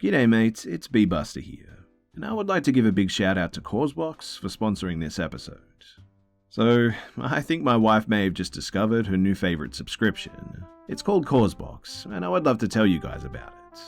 G'day mates, it's Busta here, and I would like to give a big shout out to Causebox for sponsoring this episode. So, I think my wife may have just discovered her new favourite subscription. It's called Causebox, and I would love to tell you guys about it.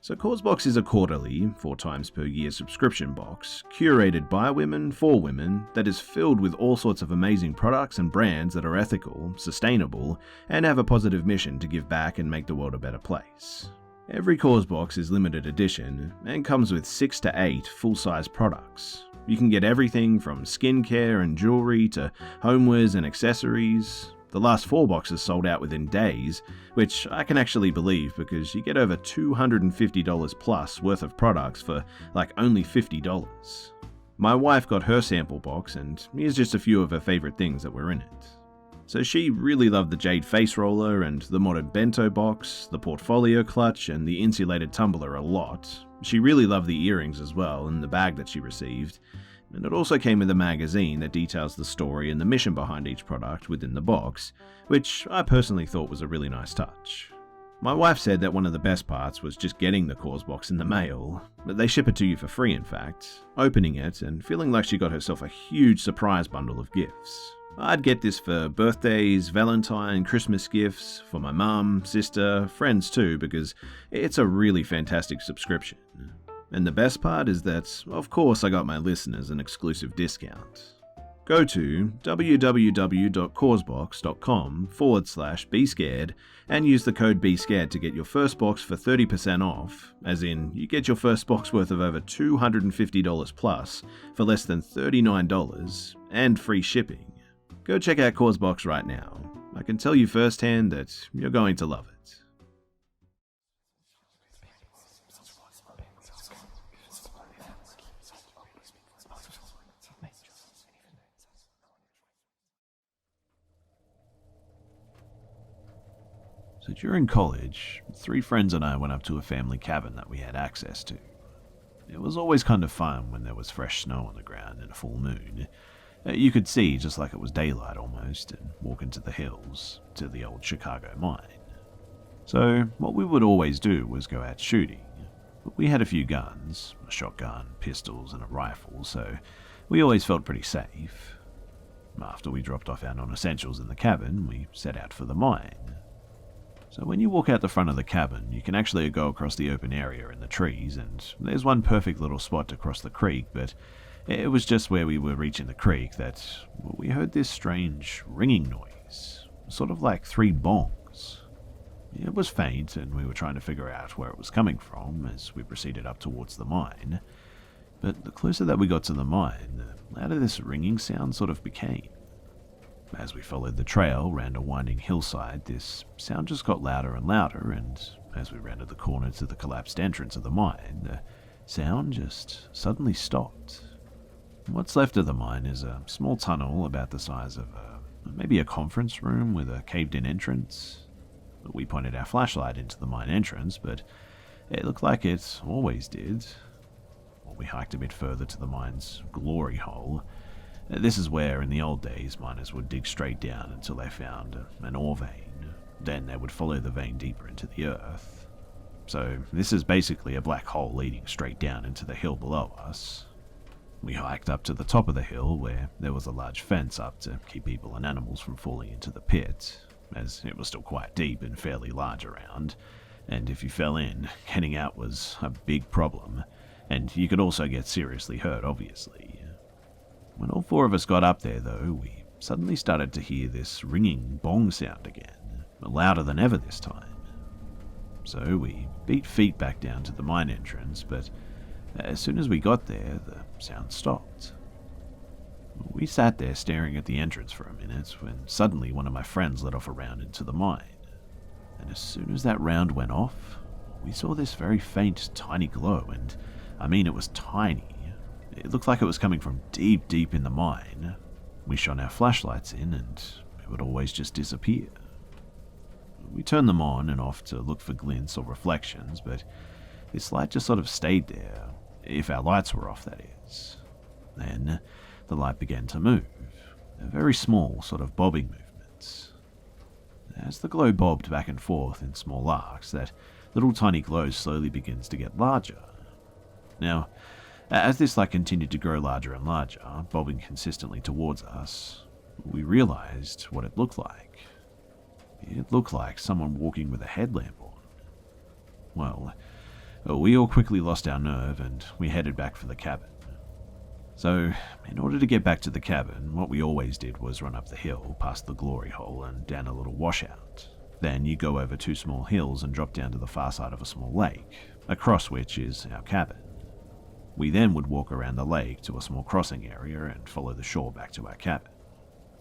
So Causebox is a quarterly, 4 times per year subscription box, curated by women for women, that is filled with all sorts of amazing products and brands that are ethical, sustainable, and have a positive mission to give back and make the world a better place. Every Causebox is limited edition, and comes with 6 to 8 full-size products. You can get everything from skincare and jewelry to homewares and accessories. The last 4 boxes sold out within days, which I can actually believe because you get over $250 plus worth of products for like only $50. My wife got her sample box, and here's just a few of her favourite things that were in it. So she really loved the jade face roller and the modern bento box, the portfolio clutch and the insulated tumbler a lot. She really loved the earrings as well and the bag that she received. And it also came with a magazine that details the story and the mission behind each product within the box, which I personally thought was a really nice touch. My wife said that one of the best parts was just getting the Causebox in the mail. They ship it to you for free, in fact, opening it and feeling like she got herself a huge surprise bundle of gifts. I'd get this for birthdays, Valentine, Christmas gifts, for my mum, sister, friends too, because it's a really fantastic subscription. And the best part is that, of course, I got my listeners an exclusive discount. Go to www.causebox.com/BeScared and use the code BeScared to get your first box for 30% off, as in, you get your first box worth of over $250 plus for less than $39 and free shipping. Go check out Causebox right now. I can tell you firsthand that you're going to love it. So during college, 3 friends and I went up to a family cabin that we had access to. It was always kind of fun when there was fresh snow on the ground and a full moon. You could see just like it was daylight almost and walk into the hills to the old Chicago mine. So what we would always do was go out shooting. But we had a few guns, a shotgun, pistols and a rifle, so we always felt pretty safe. After we dropped off our non-essentials in the cabin, we set out for the mine. So when you walk out the front of the cabin, you can actually go across the open area in the trees, and there's one perfect little spot to cross the creek, but it was just where we were reaching the creek that we heard this strange ringing noise, sort of like 3 bongs. It was faint, and we were trying to figure out where it was coming from as we proceeded up towards the mine. But the closer that we got to the mine, the louder this ringing sound sort of became. As we followed the trail round a winding hillside, this sound just got louder and louder, and as we rounded the corner to the collapsed entrance of the mine, the sound just suddenly stopped. What's left of the mine is a small tunnel about the size of maybe a conference room with a caved-in entrance. We pointed our flashlight into the mine entrance, but it looked like it always did. We hiked a bit further to the mine's glory hole. This is where, in the old days, miners would dig straight down until they found an ore vein. Then they would follow the vein deeper into the earth. So this is basically a black hole leading straight down into the hill below us. We hiked up to the top of the hill where there was a large fence up to keep people and animals from falling into the pit, as it was still quite deep and fairly large around, and if you fell in, getting out was a big problem, and you could also get seriously hurt, obviously. When all 4 of us got up there, though, we suddenly started to hear this ringing bong sound again, louder than ever this time. So we beat feet back down to the mine entrance, but as soon as we got there, the sound stopped. We sat there staring at the entrance for a minute when suddenly one of my friends let off a round into the mine. And as soon as that round went off, we saw this very faint, tiny glow, and I mean it was tiny. It looked like it was coming from deep, deep in the mine. We shone our flashlights in, and it would always just disappear. We turned them on and off to look for glints or reflections, but this light just sort of stayed there, if our lights were off, that is. Then the light began to move, very small, sort of bobbing movements. As the glow bobbed back and forth in small arcs, that little tiny glow slowly begins to get larger. Now, as this light continued to grow larger and larger, bobbing consistently towards us, we realized what it looked like. It looked like someone walking with a headlamp on. Well, we all quickly lost our nerve and we headed back for the cabin. So, in order to get back to the cabin, what we always did was run up the hill, past the glory hole and down a little washout. Then you go over 2 small hills and drop down to the far side of a small lake, across which is our cabin. We then would walk around the lake to a small crossing area and follow the shore back to our cabin.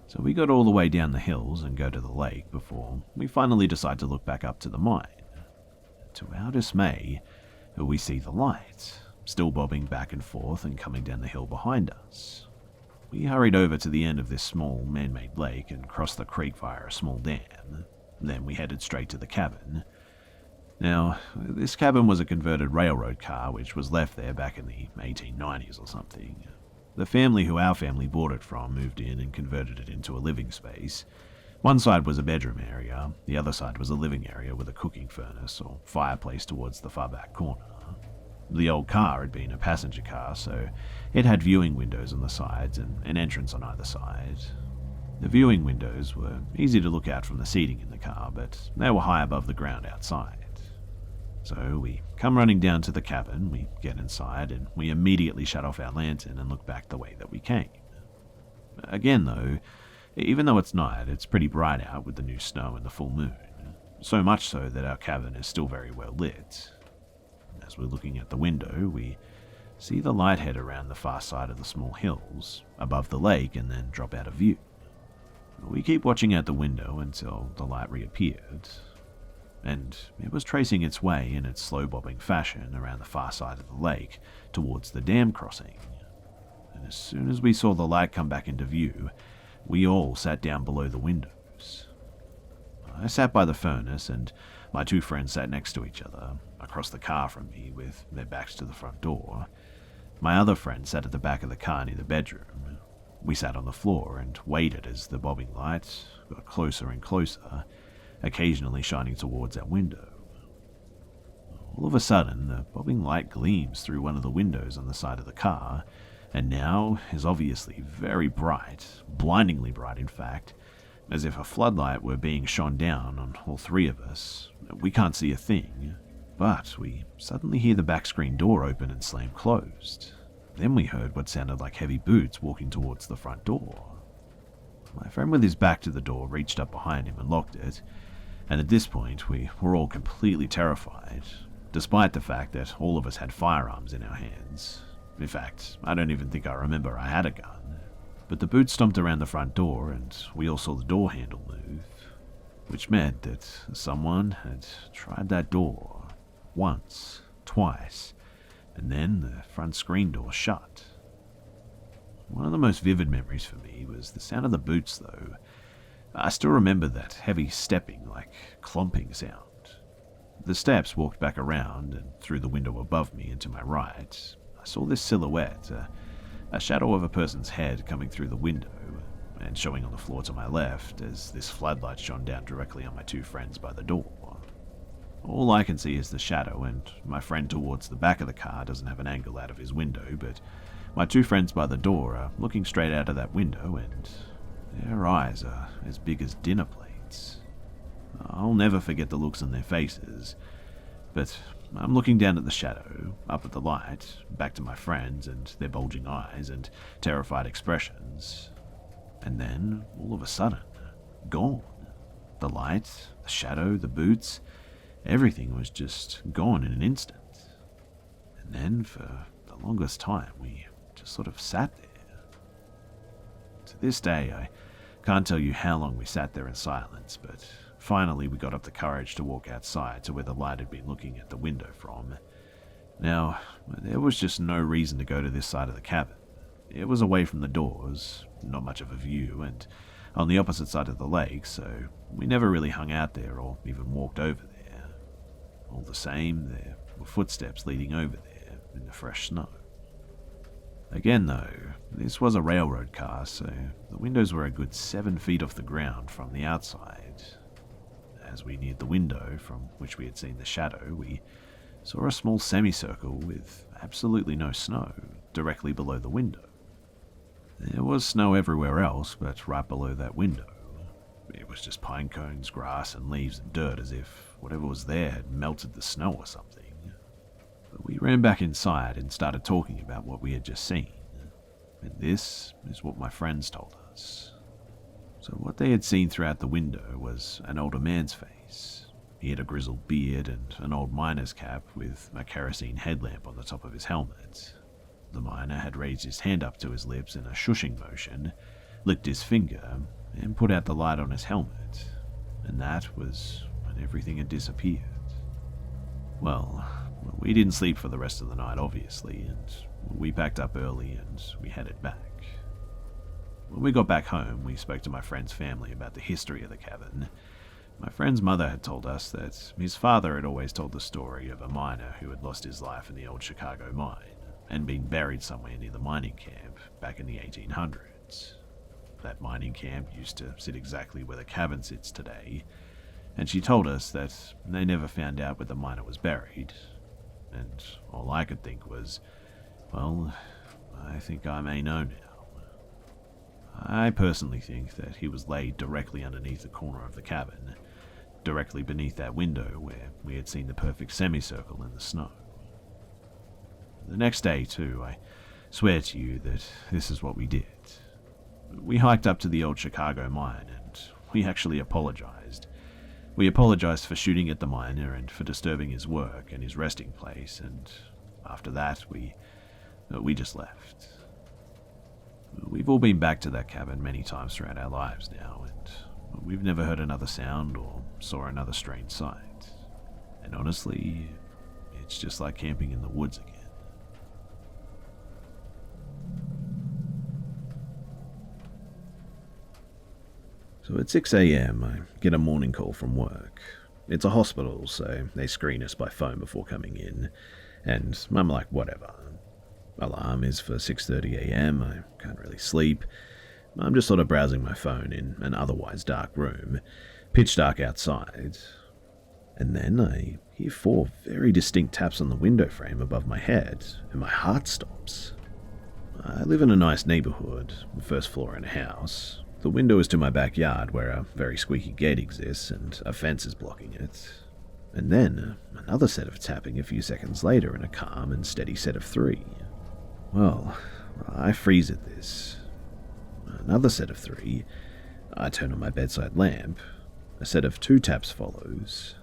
So we got all the way down the hills and go to the lake before we finally decide to look back up to the mine. To our dismay, we see the light, still bobbing back and forth and coming down the hill behind us. We hurried over to the end of this small man-made lake and crossed the creek via a small dam. Then we headed straight to the cabin. Now, this cabin was a converted railroad car which was left there back in the 1890s or something. The family who our family bought it from moved in and converted it into a living space. One side was a bedroom area, the other side was a living area with a cooking furnace or fireplace towards the far back corner. The old car had been a passenger car, so it had viewing windows on the sides and an entrance on either side. The viewing windows were easy to look out from the seating in the car, but they were high above the ground outside. So we come running down to the cabin, we get inside, and we immediately shut off our lantern and look back the way that we came. Again though, even though it's night, it's pretty bright out with the new snow and the full moon, so much so that our cabin is still very well lit. As we're looking at the window, we see the light head around the far side of the small hills, above the lake, and then drop out of view. We keep watching out the window until the light reappeared, and it was tracing its way in its slow bobbing fashion around the far side of the lake towards the dam crossing. And as soon as we saw the light come back into view, we all sat down below the windows. I sat by the furnace and my 2 friends sat next to each other, across the car from me with their backs to the front door. My other friend sat at the back of the car near the bedroom. We sat on the floor and waited as the bobbing light got closer and closer, occasionally shining towards our window. All of a sudden, the bobbing light gleams through one of the windows on the side of the car, and now is obviously very bright, blindingly bright in fact, as if a floodlight were being shone down on all 3 of us. We can't see a thing, but we suddenly hear the back screen door open and slam closed. Then we heard what sounded like heavy boots walking towards the front door. My friend with his back to the door reached up behind him and locked it, and at this point we were all completely terrified, despite the fact that all of us had firearms in our hands. In fact, I don't even think I remember I had a gun. But the boots stomped around the front door and we all saw the door handle move, which meant that someone had tried that door once, twice, and then the front screen door shut. One of the most vivid memories for me was the sound of the boots though. I still remember that heavy stepping, like clomping sound. The steps walked back around and through the window above me and to my right. I saw this silhouette, a shadow of a person's head coming through the window and showing on the floor to my left as this floodlight shone down directly on my 2 friends by the door. All I can see is the shadow, and my friend towards the back of the car doesn't have an angle out of his window, but my 2 friends by the door are looking straight out of that window and their eyes are as big as dinner plates. I'll never forget the looks on their faces, but I'm looking down at the shadow, up at the light, back to my friends and their bulging eyes and terrified expressions. And then, all of a sudden, gone. The light, the shadow, the boots, everything was just gone in an instant. And then, for the longest time, we just sort of sat there. To this day, I can't tell you how long we sat there in silence, but finally we got up the courage to walk outside to where the light had been looking at the window from. Now, there was just no reason to go to this side of the cabin. It was away from the doors, not much of a view, and on the opposite side of the lake, so we never really hung out there or even walked over there. All the same, there were footsteps leading over there in the fresh snow. Again though, this was a railroad car, so the windows were a good 7 feet off the ground from the outside. as we neared the window from which we had seen the shadow, we saw a small semicircle with absolutely no snow directly below the window. There was snow everywhere else, but right below that window, it was just pine cones, grass, and leaves and dirt, as if whatever was there had melted the snow or something. But we ran back inside and started talking about what we had just seen. And this is what my friends told us. So what they had seen throughout the window was an older man's face. He had a grizzled beard and an old miner's cap with a kerosene headlamp on the top of his helmet. The miner had raised his hand up to his lips in a shushing motion, licked his finger, and put out the light on his helmet. And that was when everything had disappeared. Well, we didn't sleep for the rest of the night, obviously, and we packed up early and we headed back. When we got back home, we spoke to my friend's family about the history of the cabin. My friend's mother had told us that his father had always told the story of a miner who had lost his life in the old Chicago mine and been buried somewhere near the mining camp back in the 1800s. That mining camp used to sit exactly where the cabin sits today, and she told us that they never found out where the miner was buried. And all I could think was, well, I think I may know now. I personally think that he was laid directly underneath the corner of the cabin, directly beneath that window where we had seen the perfect semicircle in the snow. The next day, too, I swear to you that this is what we did. We hiked up to the old Chicago mine and we actually apologized. We apologized for shooting at the miner and for disturbing his work and his resting place, and after that, we just left. We've all been back to that cabin many times throughout our lives now, and we've never heard another sound or saw another strange sight. And honestly, it's just like camping in the woods again. So at 6 a.m, I get a morning call from work. It's a hospital, so they screen us by phone before coming in, and I'm like, whatever. Alarm is for 6:30 a.m, I can't really sleep. I'm just sort of browsing my phone in an otherwise dark room, pitch dark outside. And then I hear 4 very distinct taps on the window frame above my head, and my heart stops. I live in a nice neighborhood, first floor in a house. The window is to my backyard where a very squeaky gate exists and a fence is blocking it. And then another set of tapping a few seconds later in a calm and steady set of 3. Well, I freeze at this. Another set of 3. I turn on my bedside lamp. A set of 2 taps follows.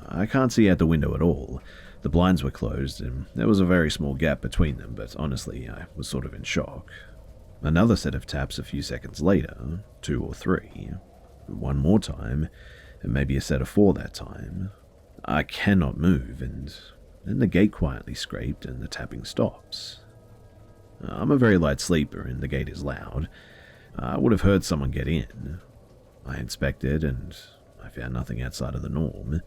I can't see out the window at all. The blinds were closed and there was a very small gap between them, but honestly, I was sort of in shock. Another set of taps a few seconds later, 2 or 3. One more time, and maybe a set of 4 that time. I cannot move, and then the gate quietly scraped and the tapping stops. I'm a very light sleeper and the gate is loud. I would have heard someone get in. I inspected and I found nothing outside of the norm.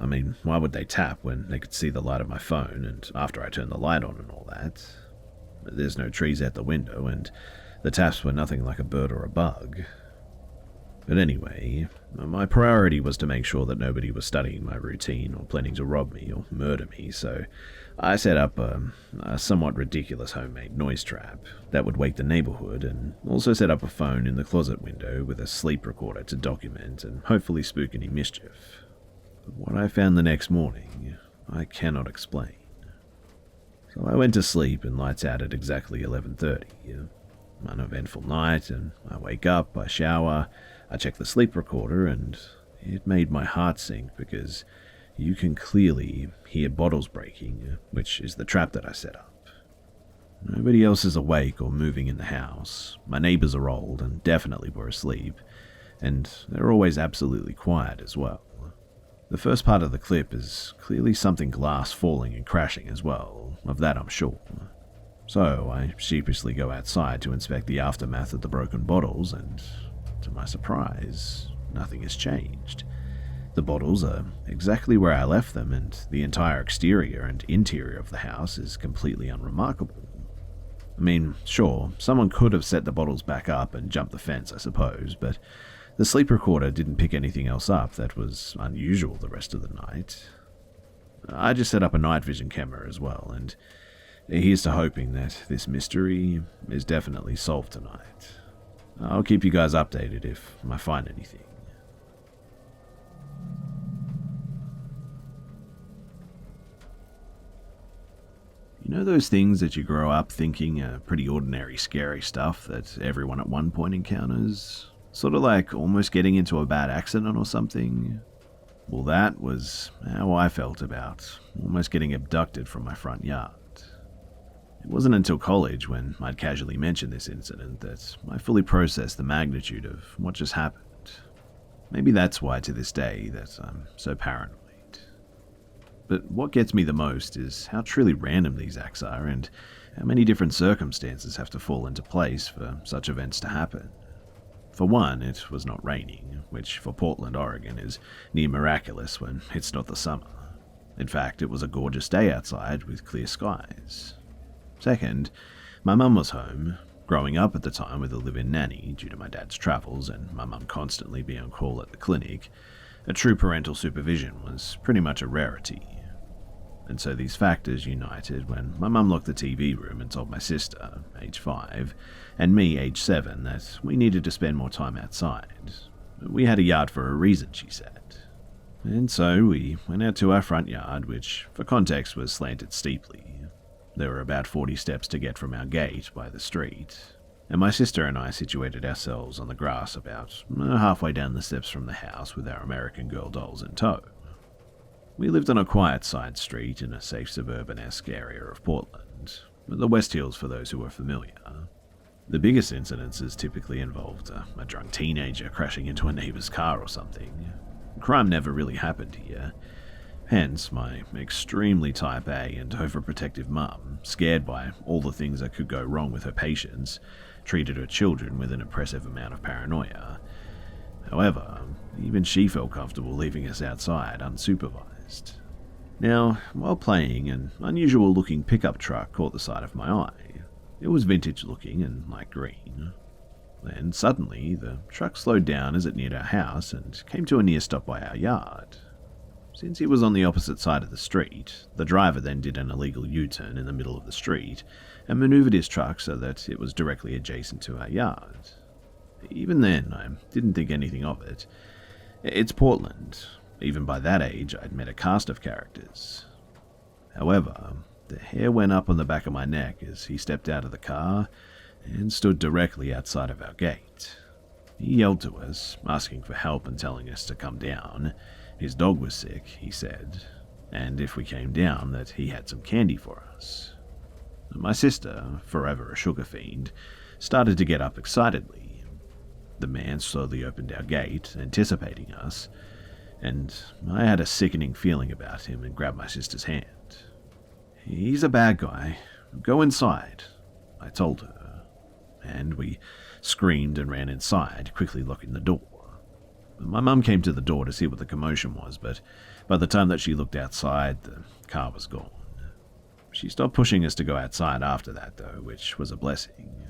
I mean, why would they tap when they could see the light of my phone and after I turned the light on and all that? There's no trees out the window, and the taps were nothing like a bird or a bug. But anyway, my priority was to make sure that nobody was studying my routine or planning to rob me or murder me, so I set up a somewhat ridiculous homemade noise trap that would wake the neighborhood, and also set up a phone in the closet window with a sleep recorder to document and hopefully spook any mischief. But what I found the next morning, I cannot explain. So I went to sleep and lights out at exactly 11:30. Uneventful night, and I wake up, I shower, I check the sleep recorder, and it made my heart sink because you can clearly hear bottles breaking, which is the trap that I set up. Nobody else is awake or moving in the house. My neighbors are old and definitely were asleep, and they're always absolutely quiet as well. The first part of the clip is clearly something glass falling and crashing as well, of that I'm sure. So I sheepishly go outside to inspect the aftermath of the broken bottles, and to my surprise, nothing has changed. The bottles are exactly where I left them, and the entire exterior and interior of the house is completely unremarkable. I mean, sure, someone could have set the bottles back up and jumped the fence, I suppose, but The sleep recorder didn't pick anything else up that was unusual the rest of the night. I just set up a night vision camera as well, and here's to hoping that this mystery is definitely solved tonight. I'll keep you guys updated if I find anything. You know those things that you grow up thinking are pretty ordinary, scary stuff that everyone at one point encounters? Sort of like almost getting into a bad accident or something? Well, that was how I felt about almost getting abducted from my front yard. It wasn't until college, when I'd casually mentioned this incident, that I fully processed the magnitude of what just happened. Maybe that's why to this day that I'm so paranoid. But what gets me the most is how truly random these acts are and how many different circumstances have to fall into place for such events to happen. For one, it was not raining, which for Portland, Oregon is near miraculous when it's not the summer. In fact, it was a gorgeous day outside with clear skies. Second, my mum was home. Growing up at the time with a live-in nanny due to my dad's travels and my mum constantly being on call at the clinic, a true parental supervision was pretty much a rarity. And so these factors united when my mum locked the TV room and told my sister, age 5, and me, age 7, that we needed to spend more time outside. We had a yard for a reason, she said. And so we went out to our front yard, which, for context, was slanted steeply. There were about 40 steps to get from our gate by the street, and my sister and I situated ourselves on the grass about halfway down the steps from the house with our American Girl dolls in tow. We lived on a quiet side street in a safe suburban-esque area of Portland, the West Hills for those who are familiar. The biggest incidences typically involved a drunk teenager crashing into a neighbor's car or something. Crime never really happened here. Hence, my extremely type A and overprotective mum, scared by all the things that could go wrong with her patients, treated her children with an impressive amount of paranoia. However, even she felt comfortable leaving us outside unsupervised. Now, while playing, an unusual-looking pickup truck caught the side of my eye. It was vintage-looking and light green. Then, suddenly, the truck slowed down as it neared our house and came to a near stop by our yard. Since it was on the opposite side of the street, the driver then did an illegal U-turn in the middle of the street and maneuvered his truck so that it was directly adjacent to our yard. Even then, I didn't think anything of it. It's Portland. Even by that age, I'd met a cast of characters. However, the hair went up on the back of my neck as he stepped out of the car and stood directly outside of our gate. He yelled to us, asking for help and telling us to come down. His dog was sick, he said, and if we came down, that he had some candy for us. My sister, forever a sugar fiend, started to get up excitedly. The man slowly opened our gate, anticipating us, and I had a sickening feeling about him and grabbed my sister's hand. "He's a bad guy. Go inside," I told her, and we screamed and ran inside, quickly locking the door. My mum came to the door to see what the commotion was, but by the time that she looked outside, the car was gone. She stopped pushing us to go outside after that, though, which was a blessing.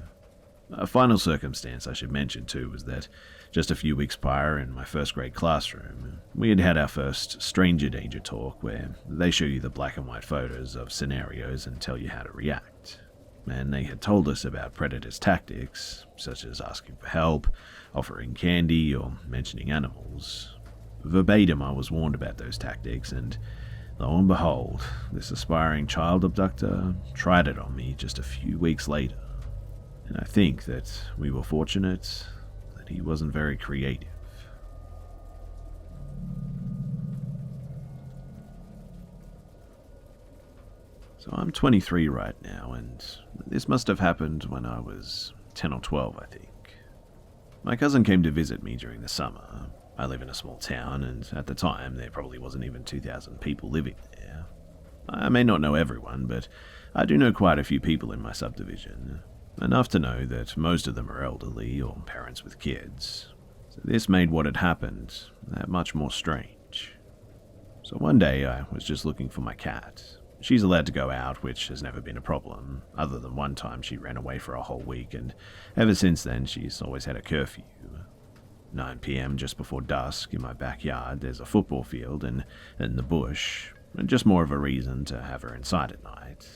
A final circumstance I should mention, too, was that just a few weeks prior in my first grade classroom, we had had our first stranger danger talk where they show you the black and white photos of scenarios and tell you how to react. And they had told us about predators' tactics, such as asking for help, offering candy, or mentioning animals. Verbatim, I was warned about those tactics, and lo and behold, this aspiring child abductor tried it on me just a few weeks later. And I think that we were fortunate that he wasn't very creative. So I'm 23 right now, and this must have happened when I was 10 or 12, I think. My cousin came to visit me during the summer. I live in a small town, and at the time there probably wasn't even 2,000 people living there. I may not know everyone, but I do know quite a few people in my subdivision. Enough to know that most of them are elderly or parents with kids. So this made what had happened that much more strange. So one day I was just looking for my cat. She's allowed to go out, which has never been a problem, other than one time she ran away for a whole week, and ever since then she's always had a curfew. 9 p.m. just before dusk in my backyard, there's a football field and the bush, and just more of a reason to have her inside at night.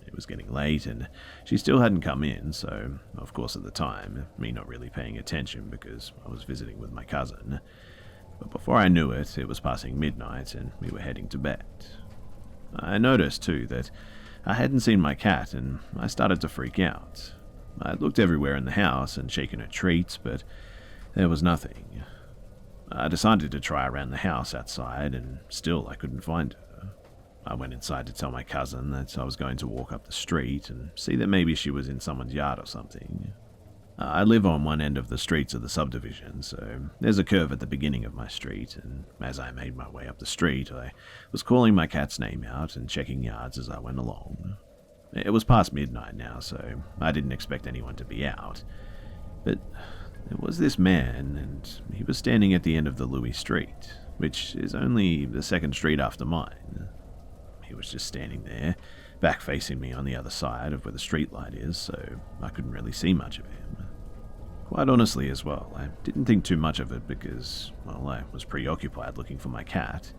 It was getting late and she still hadn't come in, so, of course at the time, me not really paying attention because I was visiting with my cousin. But before I knew it, it was passing midnight and we were heading to bed. I noticed, too, that I hadn't seen my cat and I started to freak out. I looked everywhere in the house and shaken her treats, but there was nothing. I decided to try around the house outside and still I couldn't find her. I went inside to tell my cousin that I was going to walk up the street and see that maybe she was in someone's yard or something. I live on one end of the streets of the subdivision, so there's a curve at the beginning of my street, and as I made my way up the street, I was calling my cat's name out and checking yards as I went along. It was past midnight now, so I didn't expect anyone to be out. But there was this man, and he was standing at the end of the Louis Street, which is only the second street after mine. He was just standing there, back facing me on the other side of where the street light is, so I couldn't really see much of him. Quite honestly as well, I didn't think too much of it because, well, I was preoccupied looking for my cat.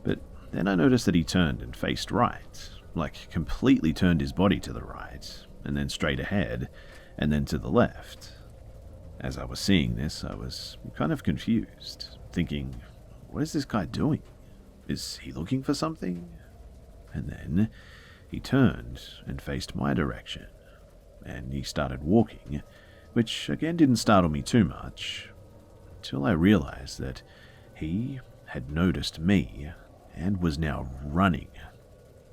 But then I noticed that he turned and faced right, like completely turned his body to the right, and then straight ahead, and then to the left. As I was seeing this, I was kind of confused, thinking, what is this guy doing? Is he looking for something? And then he turned and faced my direction, and he started walking, which again didn't startle me too much, until I realized that he had noticed me and was now running.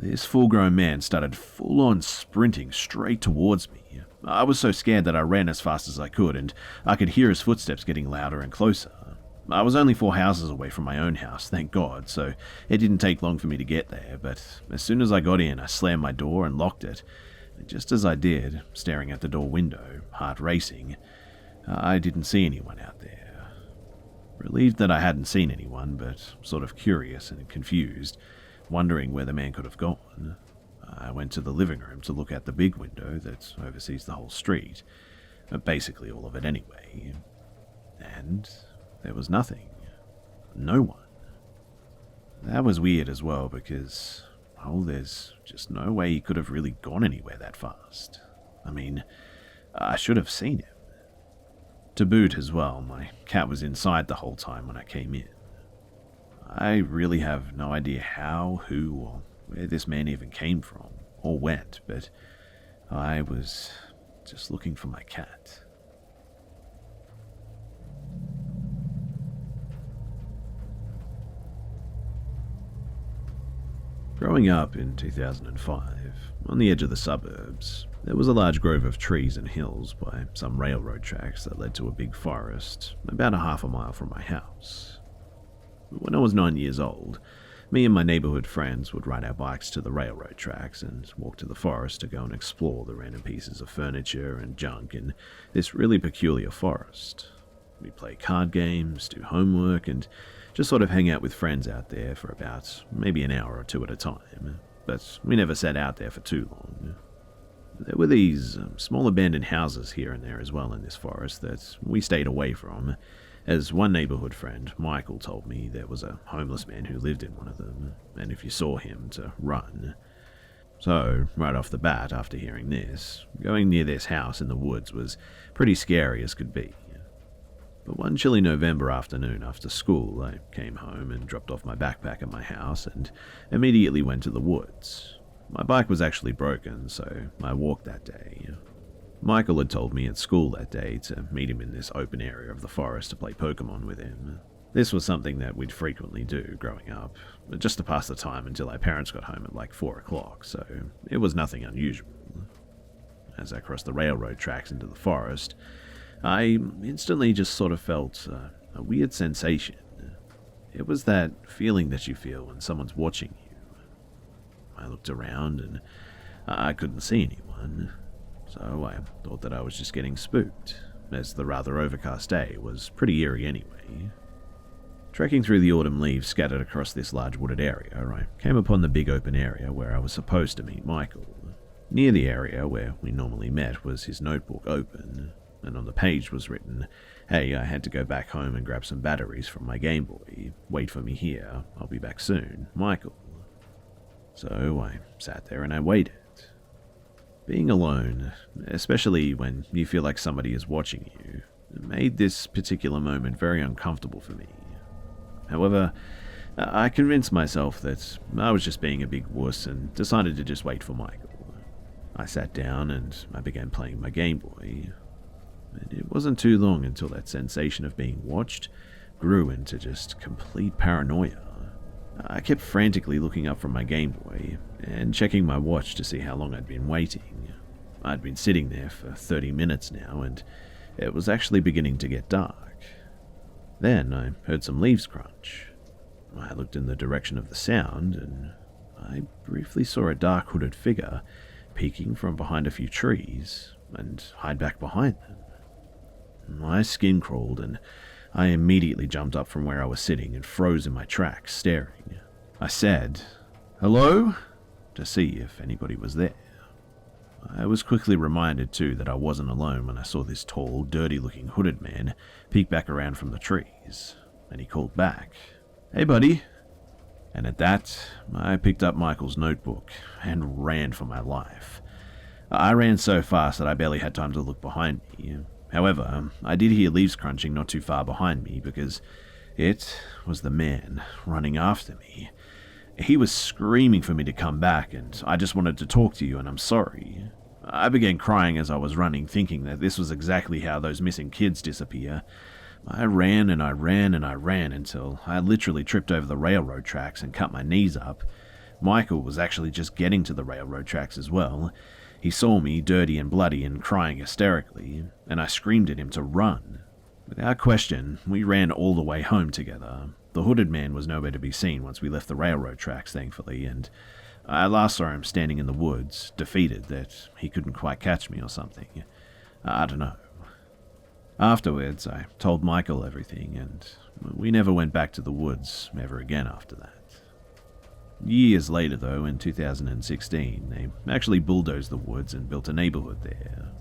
This full-grown man started full-on sprinting straight towards me. I was so scared that I ran as fast as I could, and I could hear his footsteps getting louder and closer. I was only 4 houses away from my own house, thank God, so it didn't take long for me to get there, but as soon as I got in, I slammed my door and locked it. And just as I did, staring at the door window, heart racing, I didn't see anyone out there. Relieved that I hadn't seen anyone, but sort of curious and confused, wondering where the man could have gone, I went to the living room to look out the big window that oversees the whole street, basically all of it anyway, and there was nothing. No one. That was weird as well because, well, there's just no way he could have really gone anywhere that fast. I mean, I should have seen him. To boot as well, my cat was inside the whole time when I came in. I really have no idea how, who, or where this man even came from or went, but I was just looking for my cat. Growing up in 2005, on the edge of the suburbs, there was a large grove of trees and hills by some railroad tracks that led to a big forest about a half a mile from my house. When I was 9 years old, me and my neighborhood friends would ride our bikes to the railroad tracks and walk to the forest to go and explore the random pieces of furniture and junk in this really peculiar forest. We'd play card games, do homework, and just sort of hang out with friends out there for about maybe an hour or two at a time, but we never sat out there for too long. There were these small abandoned houses here and there as well in this forest that we stayed away from, as one neighborhood friend, Michael, told me there was a homeless man who lived in one of them, and if you saw him, to run. So, right off the bat, after hearing this, going near this house in the woods was pretty scary as could be. But one chilly November afternoon after school, I came home and dropped off my backpack at my house and immediately went to the woods. My bike was actually broken, so I walked that day. Michael had told me at school that day to meet him in this open area of the forest to play Pokemon with him. This was something that we'd frequently do growing up, just to pass the time until our parents got home at like 4 o'clock, so it was nothing unusual. As I crossed the railroad tracks into the forest, I instantly just sort of felt a weird sensation. It was that feeling that you feel when someone's watching you. I looked around and I couldn't see anyone, so I thought that I was just getting spooked, as the rather overcast day was pretty eerie anyway. Trekking through the autumn leaves scattered across this large wooded area, I came upon the big open area where I was supposed to meet Michael. Near the area where we normally met was his notebook open, and on the page was written, Hey, I had to go back home and grab some batteries from my Game Boy. Wait for me here. I'll be back soon. Michael. So I sat there and I waited. Being alone, especially when you feel like somebody is watching you, made this particular moment very uncomfortable for me. However, I convinced myself that I was just being a big wuss and decided to just wait for Michael. I sat down and I began playing my Game Boy. And it wasn't too long until that sensation of being watched grew into just complete paranoia. I kept frantically looking up from my Game Boy and checking my watch to see how long I'd been waiting. I'd been sitting there for 30 minutes now, and it was actually beginning to get dark. Then I heard some leaves crunch. I looked in the direction of the sound, and I briefly saw a dark hooded figure peeking from behind a few trees and hide back behind them. My skin crawled, and I immediately jumped up from where I was sitting and froze in my tracks, staring. I said, "Hello?" to see if anybody was there. I was quickly reminded, too, that I wasn't alone when I saw this tall, dirty-looking hooded man peek back around from the trees, and he called back, "Hey, buddy." And at that, I picked up Michael's notebook and ran for my life. I ran so fast that I barely had time to look behind me. However, I did hear leaves crunching not too far behind me because it was the man running after me. He was screaming for me to come back, and "I just wanted to talk to you and I'm sorry." I began crying as I was running, thinking that this was exactly how those missing kids disappear. I ran and I ran and I ran until I literally tripped over the railroad tracks and cut my knees up. Michael was actually just getting to the railroad tracks as well. He saw me, dirty and bloody and crying hysterically, and I screamed at him to run. Without question, we ran all the way home together. The hooded man was nowhere to be seen once we left the railroad tracks, thankfully, and I last saw him standing in the woods, defeated that he couldn't quite catch me or something. I don't know. Afterwards, I told Michael everything, and we never went back to the woods ever again after that. Years later, though, in 2016, they actually bulldozed the woods and built a neighborhood there.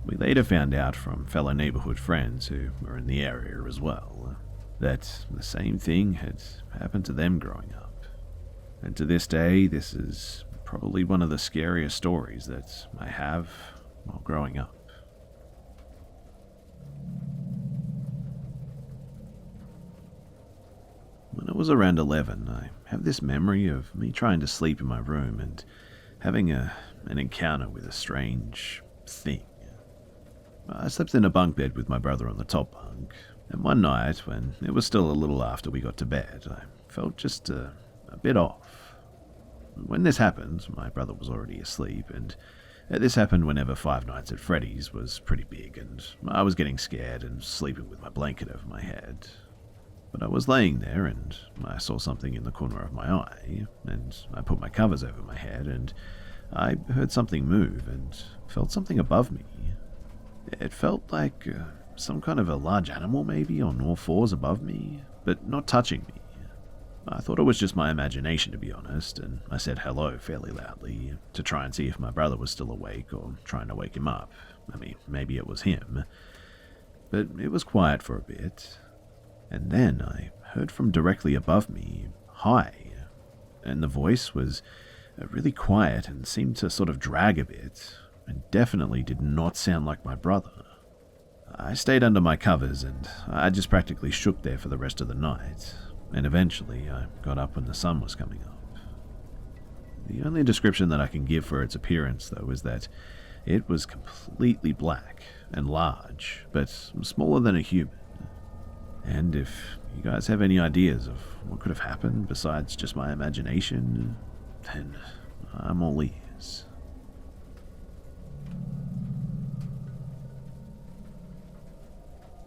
We later found out from fellow neighborhood friends who were in the area as well, that the same thing had happened to them growing up. And to this day, this is probably one of the scariest stories that I have while growing up. When I was around 11, I have this memory of me trying to sleep in my room and having an encounter with a strange thing. I slept in a bunk bed with my brother on the top bunk, and one night, when it was still a little after we got to bed, I felt just a bit off. When this happened, my brother was already asleep, and this happened whenever Five Nights at Freddy's was pretty big, and I was getting scared and sleeping with my blanket over my head. But I was laying there, and I saw something in the corner of my eye, and I put my covers over my head, and I heard something move, and felt something above me. It felt like some kind of a large animal, maybe, on all fours above me, but not touching me. I thought it was just my imagination, to be honest, and I said hello fairly loudly, to try and see if my brother was still awake, or trying to wake him up. I mean, maybe it was him. But it was quiet for a bit. And then I heard from directly above me, "Hi," and the voice was really quiet and seemed to sort of drag a bit, and definitely did not sound like my brother. I stayed under my covers, and I just practically shook there for the rest of the night, and eventually I got up when the sun was coming up. The only description that I can give for its appearance, though, is that it was completely black and large, but smaller than a human. And if you guys have any ideas of what could have happened besides just my imagination, then I'm all ears.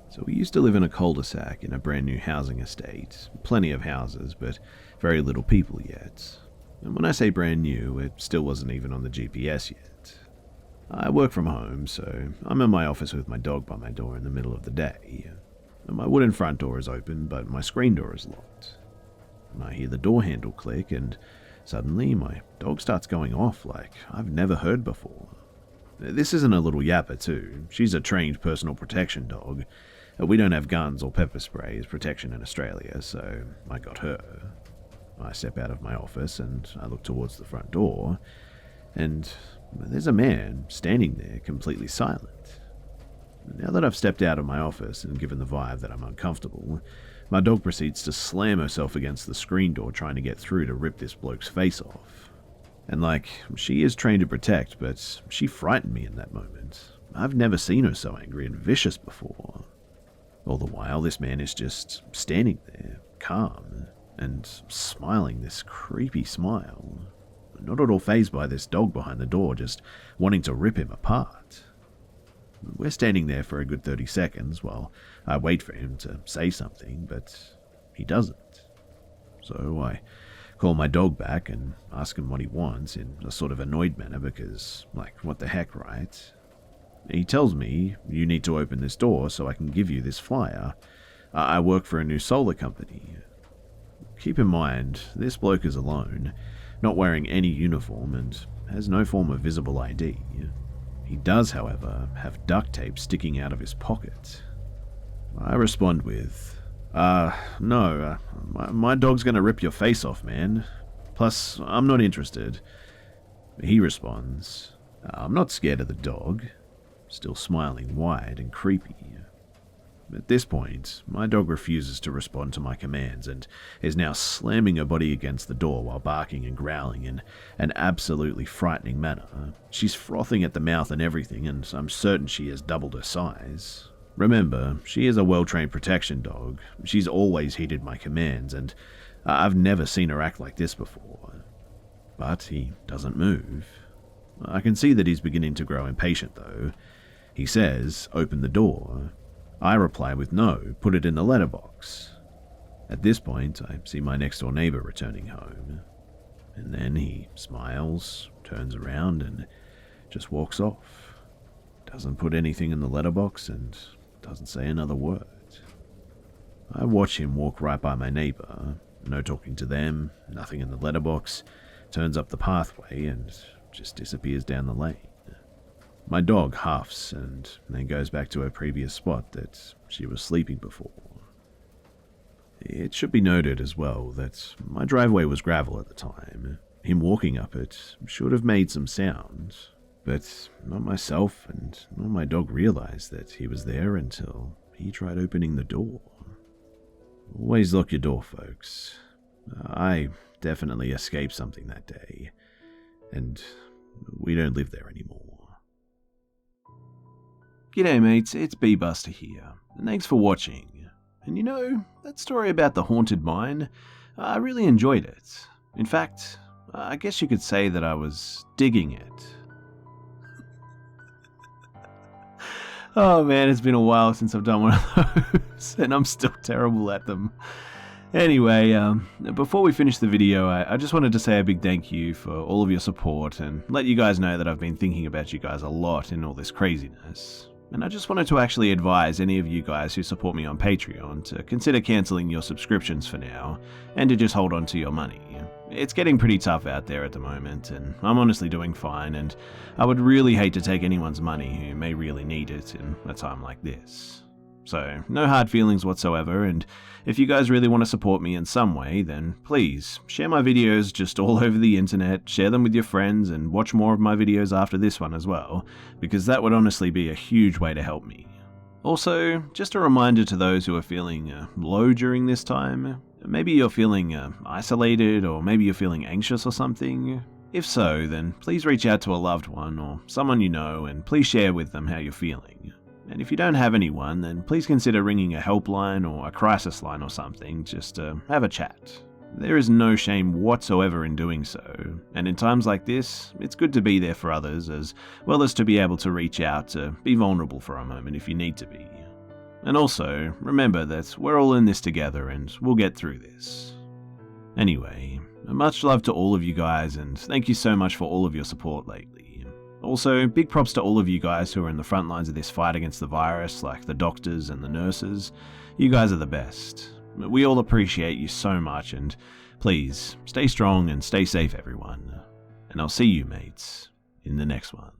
So we used to live in a cul-de-sac in a brand new housing estate. Plenty of houses, but very little people yet. And when I say brand new, it still wasn't even on the GPS yet. I work from home, so I'm in my office with my dog by my door in the middle of the day. My wooden front door is open, but my screen door is locked. I hear the door handle click, and suddenly my dog starts going off like I've never heard before. This isn't a little yapper too. She's a trained personal protection dog, We don't have guns or pepper spray as protection in Australia, so I got her. I step out of my office and I look towards the front door, and there's a man standing there completely silent. Now that I've stepped out of my office and given the vibe that I'm uncomfortable, my dog proceeds to slam herself against the screen door trying to get through to rip this bloke's face off. And she is trained to protect, but she frightened me in that moment. I've never seen her so angry and vicious before. All the while, this man is just standing there, calm, and smiling this creepy smile. Not at all fazed by this dog behind the door, just wanting to rip him apart. We're standing there for a good 30 seconds while I wait for him to say something, but he doesn't. So I call my dog back and ask him what he wants in a sort of annoyed manner because, what the heck, right? He tells me, "You need to open this door so I can give you this flyer. I work for a new solar company." Keep in mind, this bloke is alone, not wearing any uniform and has no form of visible ID. He does, however, have duct tape sticking out of his pocket. I respond with, no, my dog's gonna rip your face off, man. Plus, I'm not interested." He responds, "I'm not scared of the dog," still smiling wide and creepy. At this point, my dog refuses to respond to my commands and is now slamming her body against the door while barking and growling in an absolutely frightening manner. She's frothing at the mouth and everything, and I'm certain she has doubled her size. Remember, she is a well-trained protection dog. She's always heeded my commands, and I've never seen her act like this before. But he doesn't move. I can see that he's beginning to grow impatient, though. He says, "Open the door." I reply with no, "Put it in the letterbox." At this point, I see my next-door neighbor returning home. And then he smiles, turns around, and just walks off. Doesn't put anything in the letterbox and doesn't say another word. I watch him walk right by my neighbor, no talking to them, nothing in the letterbox, turns up the pathway and just disappears down the lane. My dog huffs and then goes back to her previous spot that she was sleeping before. It should be noted as well that my driveway was gravel at the time. Him walking up it should have made some sound, but not myself and nor my dog realized that he was there until he tried opening the door. Always lock your door, folks. I definitely escaped something that day, and we don't live there anymore. G'day mates, it's Busta here, and thanks for watching. And that story about the haunted mine, I really enjoyed it. In fact, I guess you could say that I was digging it. Oh man, it's been a while since I've done one of those, and I'm still terrible at them. Anyway, before we finish the video, I just wanted to say a big thank you for all of your support and let you guys know that I've been thinking about you guys a lot in all this craziness. And I just wanted to actually advise any of you guys who support me on Patreon to consider cancelling your subscriptions for now, and to just hold on to your money. It's getting pretty tough out there at the moment, and I'm honestly doing fine, and I would really hate to take anyone's money who may really need it in a time like this. So, no hard feelings whatsoever, and if you guys really want to support me in some way, then please, share my videos just all over the internet, share them with your friends, and watch more of my videos after this one as well, because that would honestly be a huge way to help me. Also, just a reminder to those who are feeling low during this time, maybe you're feeling isolated, or maybe you're feeling anxious or something. If so, then please reach out to a loved one or someone you know, and please share with them how you're feeling. And if you don't have anyone, then please consider ringing a helpline or a crisis line or something just to have a chat. There is no shame whatsoever in doing so, and in times like this, it's good to be there for others as well as to be able to reach out to be vulnerable for a moment if you need to be. And also, remember that we're all in this together and we'll get through this. Anyway, much love to all of you guys, and thank you so much for all of your support lately. Also, big props to all of you guys who are in the front lines of this fight against the virus, like the doctors and the nurses. You guys are the best. We all appreciate you so much, and please, stay strong and stay safe, everyone. And I'll see you, mates, in the next one.